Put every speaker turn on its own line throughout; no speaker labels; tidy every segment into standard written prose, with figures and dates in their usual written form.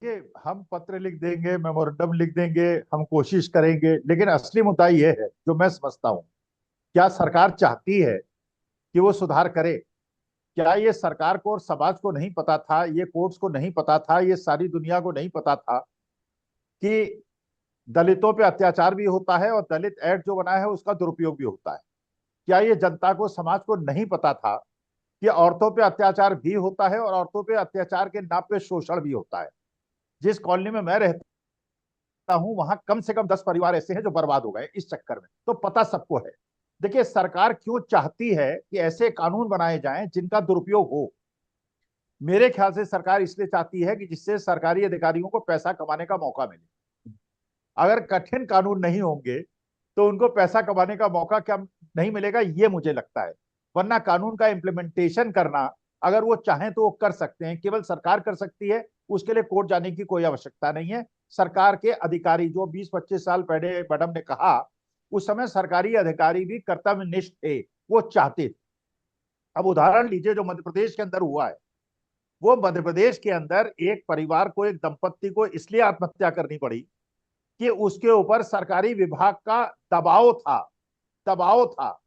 ये हम पत्र लिख देंगे, मेमोरेंडम लिख देंगे, हम कोशिश करेंगे, लेकिन असली मुद्दा ये है जो मैं समझता हूँ, क्या सरकार चाहती है कि वो सुधार करे? क्या ये सरकार को और समाज को नहीं पता था, ये कोर्ट्स को नहीं पता था, ये सारी दुनिया को नहीं पता था कि दलितों पे अत्याचार भी होता है और दलित एक्ट जो बना है उसका दुरुपयोग भी होता है? क्या ये जनता को, समाज को नहीं पता था कि औरतों पे अत्याचार भी होता है और औरतों पे अत्याचार के नाम पे शोषण भी होता है? जिस कॉलोनी में मैं रहता हूं वहां कम से कम 10 परिवार ऐसे हैं जो बर्बाद हो गए इस चक्कर में, तो पता सबको है। देखिए, सरकार क्यों चाहती है कि ऐसे कानून बनाए जाएं जिनका दुरुपयोग हो? मेरे ख्याल से सरकार इसलिए चाहती है कि जिससे सरकारी अधिकारियों को पैसा कमाने का मौका मिले। अगर कठिन कानून नहीं होंगे तो उनको पैसा कमाने का मौका क्या नहीं मिलेगा, ये मुझे लगता है। वरना कानून का इम्प्लीमेंटेशन करना अगर वो चाहें तो वो कर सकते हैं, केवल सरकार कर सकती है। उसके लिए कोर्ट जाने की कोई आवश्यकता नहीं है। सरकार के अधिकारी जो 20-25 साल पहले मैडम ने कहा, उस समय सरकारी अधिकारी भी कर्तव्यनिष्ठ थे, वो चाहते थे। अब उदाहरण लीजिए जो मध्य प्रदेश के अंदर हुआ है, वो मध्य प्रदेश के अंदर एक परिवार को, एक दंपत्ति को इसलिए आत्महत्या करनी पड़ी कि उसके ऊपर सरकारी विभाग का दबाव था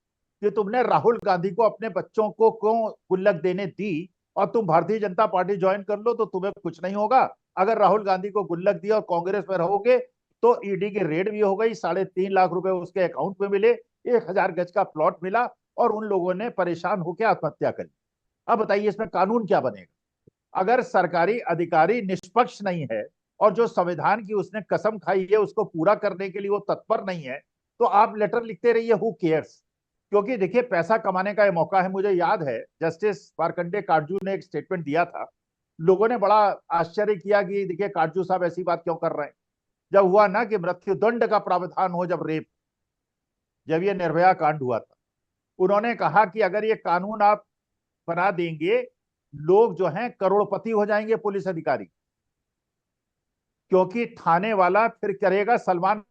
कि तुमने राहुल गांधी को अपने बच्चों को क्यों गुल्लक देने दी, और तुम भारतीय जनता पार्टी ज्वाइन कर लो तो तुम्हें कुछ नहीं होगा। अगर राहुल गांधी को गुल्लक दिया और कांग्रेस में रहोगे तो ईडी की रेड भी हो गई, 3.5 लाख रुपए उसके अकाउंट में मिले, 1,000 गज का प्लॉट मिला, और उन लोगों ने परेशान होकर आत्महत्या करी। अब बताइए इसमें कानून क्या बनेगा? अगर सरकारी अधिकारी निष्पक्ष नहीं है और जो संविधान की उसने कसम खाई है उसको पूरा करने के लिए वो तत्पर नहीं है, तो आप लेटर लिखते रहिए, हु केयर्स। क्योंकि देखिए, पैसा कमाने का ये मौका है। मुझे याद है जस्टिस मार्कंडे काटजू ने एक स्टेटमेंट दिया था, लोगों ने बड़ा आश्चर्य किया कि देखिए काटजू साहब ऐसी बात क्यों कर रहे हैं। जब हुआ ना कि मृत्युदंड का प्रावधान हो, जब ये निर्भया कांड हुआ था, उन्होंने कहा कि अगर ये कानून आप बना देंगे, लोग जो हैं करोड़पति हो जाएंगे पुलिस अधिकारी। क्योंकि थाने वाला फिर करेगा, सलमान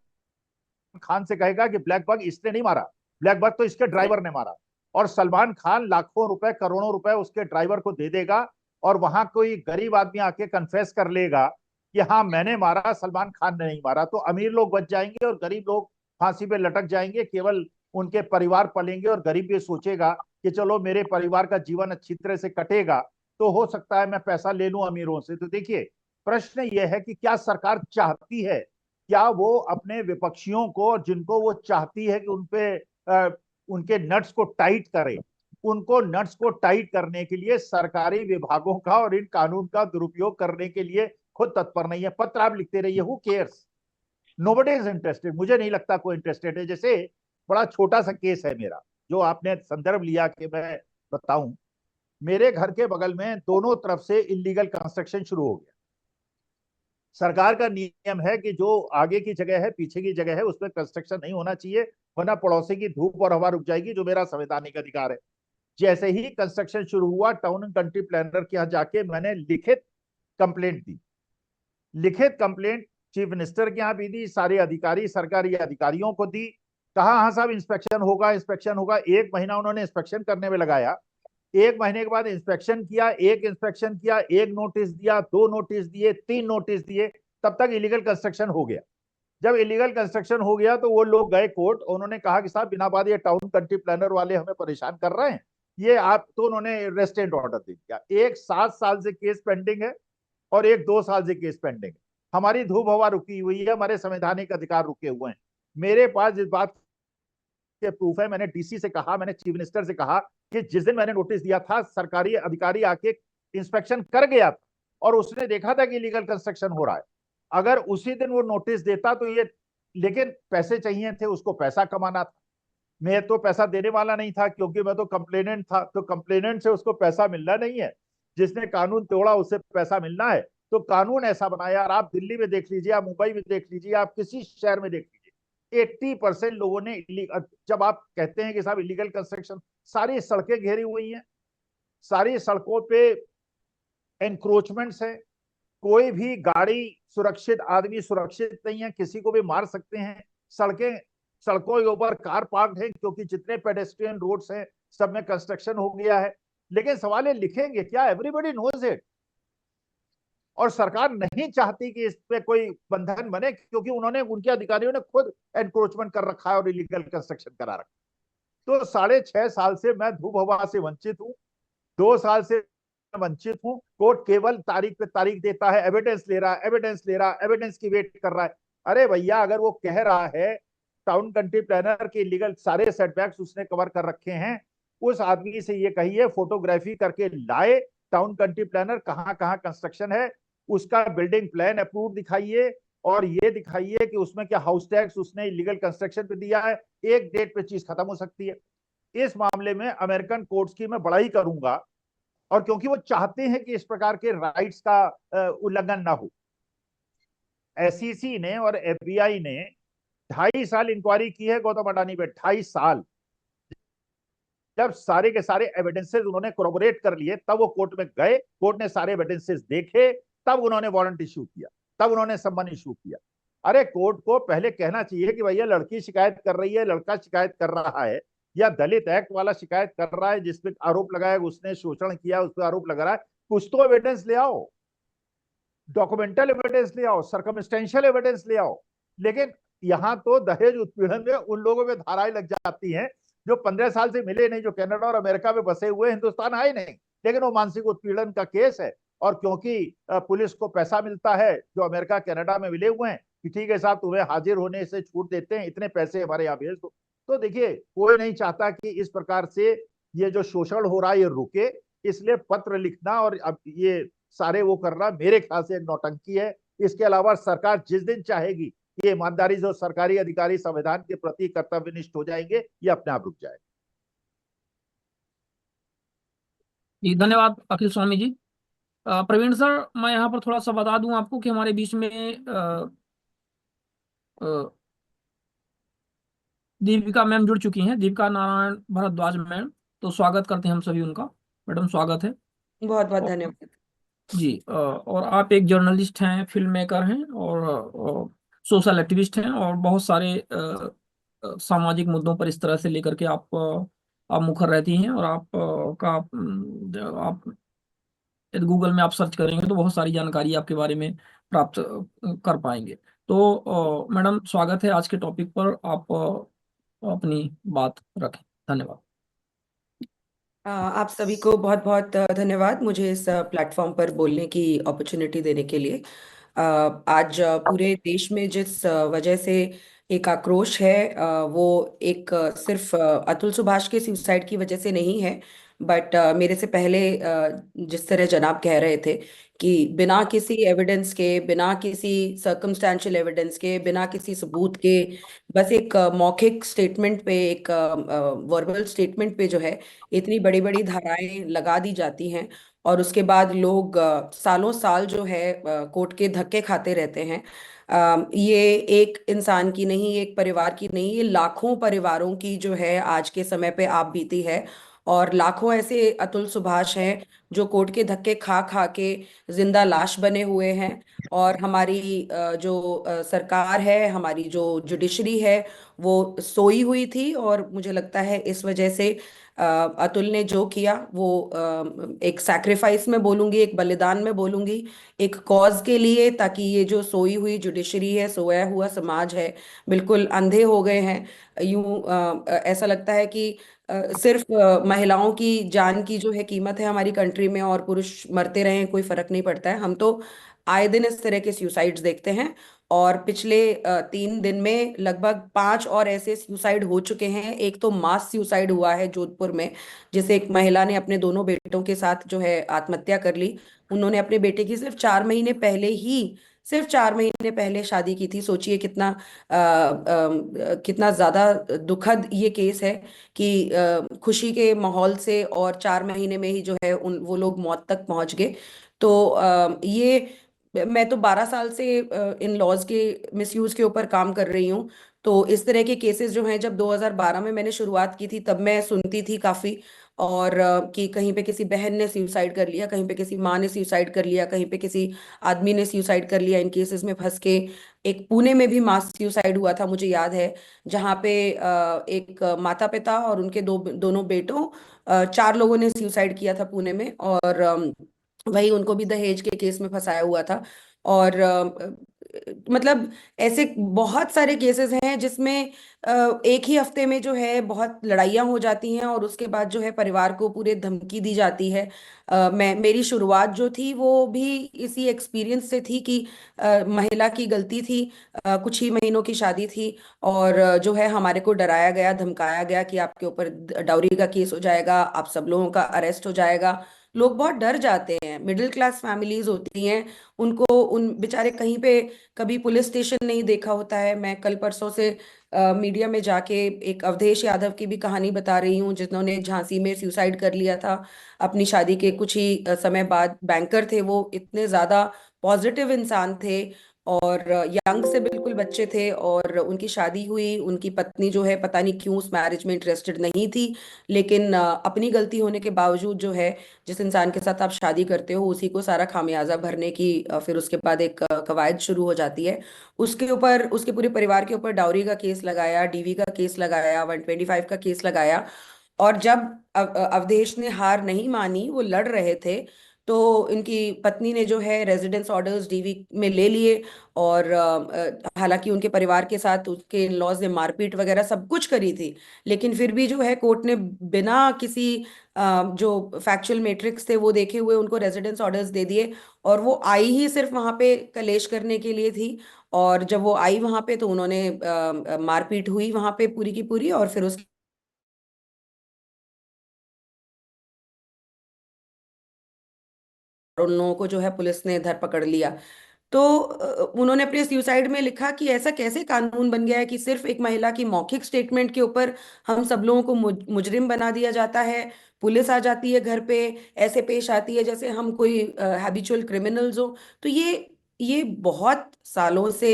खान से कहेगा कि ब्लैक बग इसने नहीं मारा, ब्लैक बग तो इसके ड्राइवर ने मारा। और सलमान खान लाखों रुपए, करोड़ों रुपए उसके ड्राइवर को दे देगा, और वहां कोई गरीब आदमी आके कन्फेस कर लेगा कि हाँ मैंने मारा, सलमान खान ने नहीं मारा। तो अमीर लोग बच जाएंगे और गरीब लोग फांसी पे लटक जाएंगे, केवल उनके परिवार पलेंगे, और गरीब ये सोचेगा कि चलो मेरे परिवार का जीवन अच्छी तरह से कटेगा, तो हो सकता है मैं पैसा ले लूं अमीरों से। तो देखिए, प्रश्न यह है कि क्या सरकार चाहती है, क्या वो अपने विपक्षियों को, जिनको वो चाहती है कि उनपे उनके नट्स को टाइट करे, उनको नट्स को टाइट करने के लिए सरकारी विभागों का और इन कानून का दुरुपयोग करने के लिए खुद तत्पर नहीं है? पत्र आप लिखते रहिए, who cares, nobody is interested. मुझे नहीं लगता कोई इंटरेस्टेड है। जैसे बड़ा छोटा सा केस है मेरा, जो आपने संदर्भ लिया कि मैं बताऊं। मेरे घर के बगल में दोनों तरफ से इलीगल कंस्ट्रक्शन शुरू हो गया। सरकार का नियम है कि जो आगे की जगह है, पीछे की जगह है, उसमें कंस्ट्रक्शन नहीं होना चाहिए, वरना पड़ोसी की धूप और हवा रुक जाएगी, जो मेरा संवैधानिक अधिकार है। जैसे ही कंस्ट्रक्शन शुरू हुआ, टाउन एंड कंट्री प्लानर के यहाँ जाके मैंने लिखित कंप्लेंट दी। लिखित कंप्लेंट चीफ मिनिस्टर के यहाँ भी दी, सारे अधिकारी, सरकारी अधिकारियों को दी। कहा हाँ साहब इंस्पेक्शन होगा, इंस्पेक्शन होगा। 1 महीना उन्होंने इंस्पेक्शन करने में लगाया। 1 महीने के बाद इंस्पेक्शन किया, एक इंस्पेक्शन किया, एक नोटिस दिया, 2 नोटिस दिए, 3 नोटिस दिए, तब तक इलीगल कंस्ट्रक्शन हो गया। जब इलीगल कंस्ट्रक्शन हो गया तो वो लोग गए कोर्ट, उन्होंने कहा कि साहब बिना बात, ये टाउन कंट्री प्लानर वाले हमें परेशान कर रहे हैं, ये आप, तो उन्होंने रेस्टेंट ऑर्डर दे दिया। एक 7 साल से केस पेंडिंग है और एक 2 साल से केस पेंडिंग है। हमारी धूप हवा रुकी हुई है, हमारे संवैधानिक अधिकार रुके हुए हैं। मेरे पास इस बात के प्रूफ है। मैंने डीसी से कहा, मैंने चीफ मिनिस्टर से कहा कि जिस दिन मैंने नोटिस दिया था, सरकारी अधिकारी आके इंस्पेक्शन कर गया था और उसने देखा था कि इलीगल कंस्ट्रक्शन हो रहा है। अगर उसी दिन वो नोटिस देता तो ये, लेकिन पैसे चाहिए थे, उसको पैसा कमाना था। मैं तो पैसा देने वाला नहीं था क्योंकि मैं तो कंप्लेनेंट था, तो कंप्लेनेंट से उसको पैसा मिलना नहीं है। जिसने कानून तोड़ा उससे पैसा मिलना है। तो कानून ऐसा बनाया, और आप दिल्ली में देख लीजिए, आप मुंबई में देख लीजिए, आप किसी शहर में देख लीजिए, 80% लोगों ने जब आप कहते हैं कि साहब इलीगल कंस्ट्रक्शन, सारी सड़कें घेरी हुई हैं, सारी सड़कों पे एनक्रोचमेंट्स है, कोई भी गाड़ी सुरक्षित, आदमी सुरक्षित नहीं है, किसी को भी मार सकते हैं। सड़कें, सड़कों के ऊपर कार पार्क है क्योंकि जितने पेडेस्ट्रियन रोड्स हैं सब में कंस्ट्रक्शन हो गया है। लेकिन सवाल ये, लिखेंगे क्या? Everybody knows it. और सरकार नहीं चाहती कि इस पे कोई बंधन बने, क्योंकि उन्होंने, उनके अधिकारियों ने खुद एनक्रोचमेंट कर रखा है और इलीगल कंस्ट्रक्शन करा रखा है। तो 6.5 साल से मैं धूप हवा से वंचित हूँ, 2 साल से वंचित हूँ। कोर्ट केवल तारीख पे तारीख देता है, एविडेंस ले रहा है, एविडेंस ले रहा है, एविडेंस की वेट कर रहा है। अरे भैया, अगर वो कह रहा है टाउन कंट्री प्लानर के लीगल सारे सेटबैक्स उसने कवर कर रखे हैं, उस आदमी से ये कहिए फोटोग्राफी करके लाए, टाउन कंट्री प्लानर कहाँ कहाँ कंस्ट्रक्शन है, उसका बिल्डिंग प्लान अप्रूव दिखाइए, और ये दिखाइए कि उसमें क्या हाउस टैक्स उसने इलीगल कंस्ट्रक्शन पे दिया है। एक डेट पे चीज खत्म हो सकती है। इस मामले में अमेरिकन कोर्ट्स की मैं बड़ाई करूंगा, और क्योंकि वो चाहते हैं कि इस प्रकार के राइट्स का उल्लंघन ना हो। एसईसी ने और एफबीआई ने 2.5 साल इंक्वायरी की है गौतम अडानी पे, 2.5 साल। जब सारे के सारे एविडेंसेस उन्होंने कोरोबोरेट कर लिए, तब वो कोर्ट में गए, कोर्ट ने सारे एविडेंसेस देखे, तब उन्होंने वारंट इशू किया, तब उन्होंने सम्मन इशू किया। अरे कोर्ट को पहले कहना चाहिए कि भैया लड़की शिकायत कर रही है, लड़का शिकायत कर रहा है, या दलित एक्ट वाला शिकायत कर रहा है जिसपे आरोप लगाया उसने शोषण किया, उस पर आरोप लगा रहा है, कुछ तो एविडेंस ले आओ, डॉक्यूमेंटल एविडेंस ले आओ, सर्कमस्टेंशियल एविडेंस ले आओ। लेकिन यहाँ तो दहेज उत्पीड़न में उन लोगों में धाराएं लग जाती हैं जो 15 साल से मिले नहीं, जो कनाडा और अमेरिका में बसे हुए, हिंदुस्तान आए नहीं, लेकिन वो मानसिक उत्पीड़न का केस है। और क्योंकि पुलिस को पैसा मिलता है जो अमेरिका कनाडा में मिले हुए हैं, कि ठीक है साहब, तुम्हें हाजिर होने से छूट देते हैं, इतने पैसे हमारे यहाँ भेज दो। तो देखिए, कोई नहीं चाहता कि इस प्रकार से ये जो शोषण हो रहा है ये रुके, इसलिए पत्र लिखना और अब ये सारे वो करना मेरे ख्याल से एक नौटंकी है। इसके अलावा सरकार जिस दिन चाहेगी, ये ईमानदारी जो सरकारी अधिकारी संविधान के प्रति कर्तव्यनिष्ठ हो जाएंगे, ये अपने आप रुक जाएगा।
जी धन्यवाद अखिल स्वामी जी। प्रवीण सर, मैं यहाँ पर थोड़ा सा बता दूं आपको कि हमारे बीच में अ, दीपिका मैम जुड़ चुकी हैं, दीपिका नारायण भारद्वाज मैम। तो स्वागत करते हैं हम सभी उनका। मैडम स्वागत है।
बहुत बहुत
और
धन्यवाद।
जी, और आप एक जर्नलिस्ट हैं, फिल्म मेकर हैं, और सोशल एक्टिविस्ट हैं, और बहुत सारे सामाजिक मुद्दों पर इस तरह से लेकर के आप मुखर रहती हैं। और आप यदि गूगल में आप सर्च करेंगे तो बहुत सारी जानकारी आपके बारे में प्राप्त कर पाएंगे। तो मैडम स्वागत है आज के टॉपिक पर। आप अपनी बात रखें। धन्यवाद।
आप सभी को बहुत बहुत धन्यवाद मुझे इस प्लेटफॉर्म पर बोलने की अपॉर्चुनिटी देने के लिए। आज पूरे देश में जिस वजह से एक आक्रोश है, वो एक सिर्फ अतुल सुभाष के सुसाइड की वजह से नहीं है, बट मेरे से पहले जिस तरह जनाब कह रहे थे कि बिना किसी एविडेंस के, बिना किसी सर्कमस्टेंशियल एविडेंस के, बिना किसी सबूत के, बस एक मौखिक स्टेटमेंट पे, एक वर्बल स्टेटमेंट पे जो है इतनी बड़ी बड़ी धाराएं लगा दी जाती हैं, और उसके बाद लोग सालों साल जो है कोर्ट के धक्के खाते रहते हैं। ये एक इंसान की नहीं, एक परिवार की नहीं, ये लाखों परिवारों की जो है आज के समय पे आप बीती है। और लाखों ऐसे अतुल सुभाष हैं जो कोर्ट के धक्के खा खा के जिंदा लाश बने हुए हैं। और हमारी जो सरकार है, हमारी जो जुडिशरी है, वो सोई हुई थी। और मुझे लगता है इस वजह से अतुल ने जो किया वो एक सैक्रिफाइस में बोलूंगी, एक बलिदान में बोलूंगी, एक कॉज के लिए, ताकि ये जो सोई हुई जुडिशरी है, सोया हुआ समाज है, बिल्कुल अंधे हो गए हैं। यूं ऐसा लगता है कि सिर्फ महिलाओं की जान की जो है कीमत है हमारी कंट्री में, और पुरुष मरते रहे कोई फर्क नहीं पड़ता है। हम तो आए दिन इस तरह के सुसाइड्स देखते हैं, और पिछले 3 दिन में लगभग 5 और ऐसे सुसाइड हो चुके हैं। एक तो मास सुसाइड हुआ है जोधपुर में, जिसे एक महिला ने अपने दोनों बेटों के साथ जो है आत्महत्या कर ली। उन्होंने अपने बेटे की सिर्फ 4 महीने पहले शादी की थी। सोचिए कितना ज्यादा दुखद ये केस है कि खुशी के माहौल से और 4 महीने में ही जो है उन वो लोग मौत तक पहुंच गए। तो ये मैं तो 12 साल से इन लॉज के मिसयूज के ऊपर काम कर रही हूँ। तो इस तरह के केसेस जो हैं, जब 2012 में मैंने शुरुआत की थी तब मैं सुनती थी काफी। और कि कहीं पे किसी बहन ने सुसाइड कर लिया, कहीं पे किसी माँ ने सुसाइड कर लिया, कहीं पे किसी आदमी ने सुसाइड कर लिया इन केसेस में फंस के। एक पुणे में भी मास सुसाइड हुआ था, मुझे याद है, जहाँ पे एक माता पिता और उनके दोनों बेटों, 4 लोगों ने सुसाइड किया था पुणे में। और वही उनको भी दहेज के केस में फंसाया हुआ था। और मतलब ऐसे बहुत सारे केसेस हैं जिसमें एक ही हफ्ते में जो है बहुत लड़ाइयाँ हो जाती हैं, और उसके बाद जो है परिवार को पूरे धमकी दी जाती है। मेरी शुरुआत जो थी वो भी इसी एक्सपीरियंस से थी कि महिला की गलती थी। कुछ ही महीनों की शादी थी, और जो है हमारे को डराया गया, धमकाया गया कि आपके ऊपर डाउरी का केस हो जाएगा, आप सब लोगों का अरेस्ट हो जाएगा। लोग बहुत डर जाते हैं, मिडिल क्लास फैमिलीज होती हैं, उनको उन बेचारे कहीं पे कभी पुलिस स्टेशन नहीं देखा होता है। मैं कल परसों से मीडिया में जाके एक अवधेश यादव की भी कहानी बता रही हूँ, जिन्होंने झांसी में सुसाइड कर लिया था अपनी शादी के कुछ ही समय बाद। बैंकर थे वो, इतने ज्यादा पॉजिटिव इंसान थे, और यंग से बिल्कुल बच्चे थे, और उनकी शादी हुई। उनकी पत्नी जो है पता नहीं क्यों उस मैरिज में इंटरेस्टेड नहीं थी, लेकिन अपनी गलती होने के बावजूद जो है, जिस इंसान के साथ आप शादी करते हो उसी को सारा खामियाजा भरने की फिर उसके बाद एक कवायद शुरू हो जाती है। उसके ऊपर, उसके पूरे परिवार के ऊपर डाउरी का केस लगाया, डीवी का केस लगाया, 125 का केस लगाया। और जब अवधेश ने हार नहीं मानी, वो लड़ रहे थे, तो इनकी पत्नी ने जो है रेजिडेंस ऑर्डर्स डीवी में ले लिए। और हालांकि उनके परिवार के साथ उसके इन लॉज ने मारपीट वगैरह सब कुछ करी थी, लेकिन फिर भी जो है कोर्ट ने बिना किसी जो फैक्चुअल मैट्रिक्स थे वो देखे हुए उनको रेजिडेंस ऑर्डर्स दे दिए। और वो आई ही सिर्फ वहां पे कलेश करने के लिए थी। और जब वो आई वहां पे तो उन्होंने मारपीट हुई वहां पे पूरी की पूरी, और फिर उसके उन लोगों को जो है पुलिस ने धर पकड़ लिया। तो उन्होंने अपने सुसाइड में लिखा कि ऐसा कैसे कानून बन गया है कि सिर्फ एक महिला की मौखिक स्टेटमेंट के ऊपर हम सब लोगों को मुजरिम बना दिया जाता है। पुलिस आ जाती है घर पे, ऐसे पेश आती है जैसे हम कोई हैबिचुअल क्रिमिनल्स हो। तो ये बहुत सालों से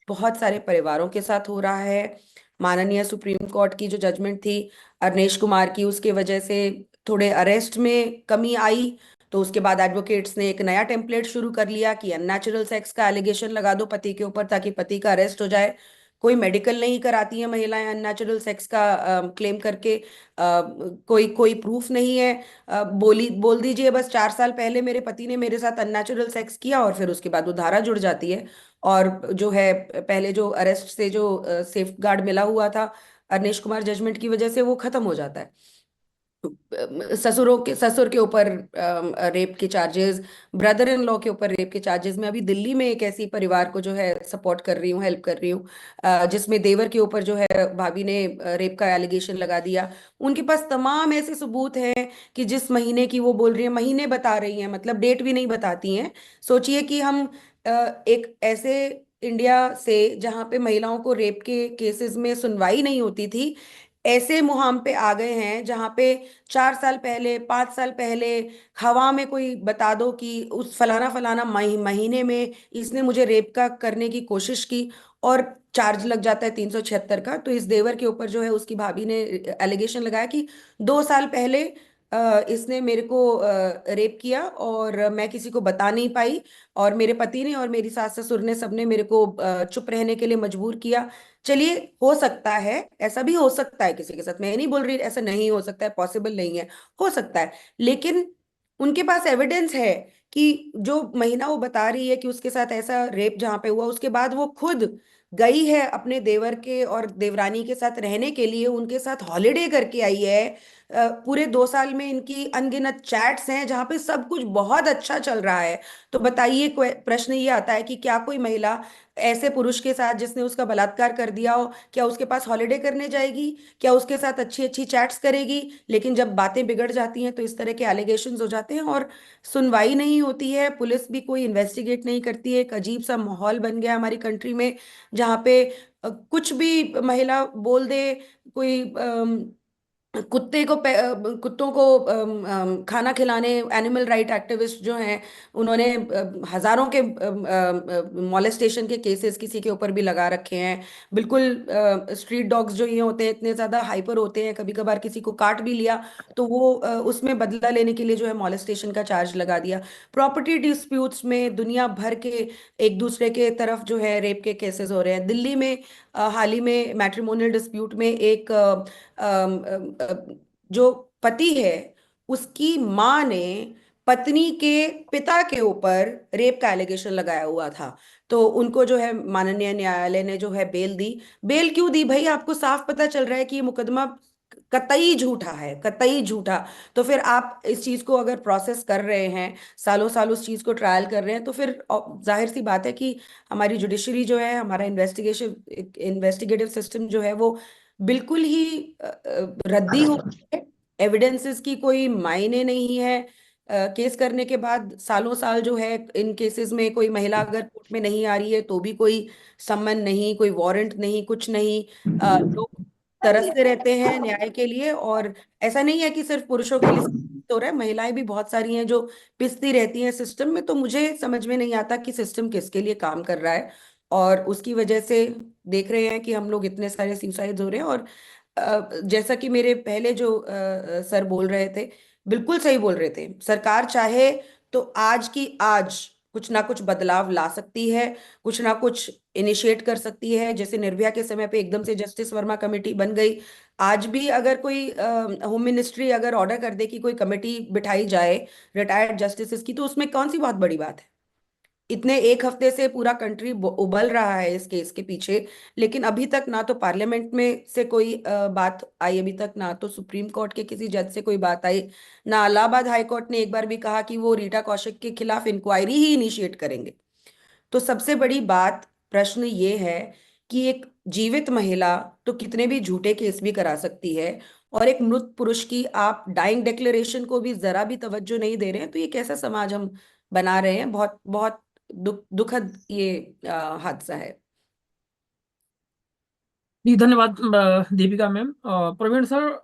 बहुत सारे परिवारों के साथ हो रहा है। माननीय सुप्रीम कोर्ट की जो जजमेंट थी अरनेश कुमार की, उसके वजह से थोड़े अरेस्ट में कमी आई। तो उसके बाद एडवोकेट्स ने एक नया टेम्पलेट शुरू कर लिया कि अननेचुरल सेक्स का एलिगेशन लगा दो पति के ऊपर, ताकि पति का अरेस्ट हो जाए। कोई मेडिकल नहीं कराती है महिलाएं अननेचुरल सेक्स का क्लेम करके। कोई कोई प्रूफ नहीं है। बोल दीजिए बस 4 साल पहले मेरे पति ने मेरे साथ अननेचुरल सेक्स किया, और फिर उसके बाद वो धारा जुड़ जाती है। और जो है पहले जो अरेस्ट से जो सेफ गार्ड मिला हुआ था अरनेश कुमार जजमेंट की वजह से, वो खत्म हो जाता है। ससुर के ऊपर रेप के चार्जेस, ब्रदर इन लॉ के ऊपर रेप के चार्जेस। मैं अभी दिल्ली में एक ऐसी परिवार को जो है सपोर्ट कर रही हूँ, हेल्प कर रही हूँ, जिसमें देवर के ऊपर जो है भाभी ने रेप का एलिगेशन लगा दिया। उनके पास तमाम ऐसे सबूत हैं कि जिस महीने की वो बोल रही है, महीने बता रही हैं, मतलब डेट भी नहीं बताती हैं। सोचिए कि हम एक ऐसे इंडिया से जहाँ पे महिलाओं को रेप के केसेस में सुनवाई नहीं होती थी, ऐसे मुहाम पे आ गए हैं जहाँ पे 4 साल पहले, 5 साल पहले हवा में कोई बता दो कि उस फलाना फलाना महीने में इसने मुझे रेप का करने की कोशिश की, और चार्ज लग जाता है 376 का। तो इस देवर के ऊपर जो है उसकी भाभी ने एलिगेशन लगाया कि 2 साल पहले इसने मेरे को रेप किया, और मैं किसी को बता नहीं पाई, और मेरे पति ने और मेरी सास ससुर ने सबने मेरे को चुप रहने के लिए मजबूर किया। चलिए, हो सकता है, ऐसा भी हो सकता है किसी के साथ, मैं ये नहीं बोल रही ऐसा नहीं हो सकता है, पॉसिबल नहीं है, हो सकता है। लेकिन उनके पास एविडेंस है कि जो महिला वो बता रही है कि उसके साथ ऐसा रेप जहाँ पे हुआ, उसके बाद वो खुद गई है अपने देवर के और देवरानी के साथ रहने के लिए, उनके साथ हॉलिडे करके आई है। पूरे 2 साल में इनकी अनगिनत चैट्स हैं जहाँ पे सब कुछ बहुत अच्छा चल रहा है। तो बताइए, प्रश्न ये आता है कि क्या कोई महिला ऐसे पुरुष के साथ जिसने उसका बलात्कार कर दिया हो, क्या उसके पास हॉलिडे करने जाएगी? क्या उसके साथ अच्छी अच्छी चैट्स करेगी? लेकिन जब बातें बिगड़ जाती हैं तो इस तरह के एलिगेशंस हो जाते हैं, और सुनवाई नहीं होती है, पुलिस भी कोई इन्वेस्टिगेट नहीं करती है। एक अजीब सा माहौल बन गया हमारी कंट्री में, जहाँ पे कुछ भी महिला बोल दे। कोई कुत्तों को खाना खिलाने वाले एनिमल राइट एक्टिविस्ट जो हैं, उन्होंने हजारों के मॉलेस्टेशन के केसेस किसी के ऊपर भी लगा रखे हैं। बिल्कुल स्ट्रीट डॉग्स जो ये होते हैं इतने ज्यादा हाइपर होते हैं, कभी कभार किसी को काट भी लिया तो वो उसमें बदला लेने के लिए जो है मॉलेस्टेशन का चार्ज लगा दिया। प्रॉपर्टी डिस्प्यूट्स में दुनिया भर के एक दूसरे के तरफ जो है रेप के केसेस हो रहे हैं। दिल्ली में हाल ही में मैट्रिमोनियल डिस्प्यूट में एक जो पति है उसकी माँ ने पत्नी के पिता के ऊपर रेप का एलिगेशन लगाया हुआ था। तो उनको जो है माननीय न्यायालय ने जो है बेल दी। बेल क्यों दी भाई? आपको साफ पता चल रहा है कि ये मुकदमा कतई झूठा है, कतई झूठा। तो फिर आप इस चीज को अगर प्रोसेस कर रहे हैं, सालों साल उस चीज को ट्रायल कर रहे हैं, तो फिर जाहिर सी बात है कि हमारी जुडिशरी जो है, हमारा इन्वेस्टिगेटिव सिस्टम जो है वो बिल्कुल ही रद्दी हो गया है। एविडेंसेस की कोई मायने नहीं है। केस करने के बाद सालों साल जो है, इन केसेस में कोई महिला अगर कोर्ट में नहीं आ रही है तो भी कोई सम्मन नहीं, कोई वारंट नहीं, कुछ नहीं। लोग तरसते रहते हैं न्याय के लिए। और ऐसा नहीं है कि सिर्फ पुरुषों के लिए हो रहा है, महिलाएं भी बहुत सारी हैं जो पिसती रहती हैं सिस्टम में। तो मुझे समझ में नहीं आता कि सिस्टम किसके लिए काम कर रहा है। और उसकी वजह से देख रहे हैं कि हम लोग इतने सारे सुसाइड हो रहे हैं। और जैसा कि मेरे पहले जो सर बोल रहे थे, बिल्कुल सही बोल रहे थे। सरकार चाहे तो आज की आज कुछ ना कुछ बदलाव ला सकती है, कुछ ना कुछ इनिशिएट कर सकती है। जैसे निर्भया के समय पे एकदम से जस्टिस वर्मा कमेटी बन गई। आज भी अगर कोई होम मिनिस्ट्री अगर ऑर्डर कर दे कि कोई कमेटी बिठाई जाए रिटायर्ड जस्टिस की, तो उसमें कौन सी बहुत बड़ी बात है? इतने एक हफ्ते से पूरा कंट्री उबल रहा है इस केस के पीछे, लेकिन अभी तक ना तो पार्लियामेंट में से कोई बात आई, अभी तक ना तो सुप्रीम कोर्ट के किसी जज से कोई बात आई, ना इलाहाबाद हाई कोर्ट ने एक बार भी कहा कि वो रीटा कौशिक के खिलाफ इंक्वायरी ही इनिशिएट करेंगे। तो सबसे बड़ी बात, प्रश्न ये है कि एक जीवित महिला तो कितने भी झूठे केस भी करा सकती है, और एक मृत पुरुष की आप डाइंग डिक्लेरेशन को भी जरा भी तवज्जो नहीं दे रहे हैं। तो ये कैसा समाज हम बना रहे हैं? बहुत बहुत दुखद ये हादसा है।
जी धन्यवाद दीपिका मैम। प्रवीण सर,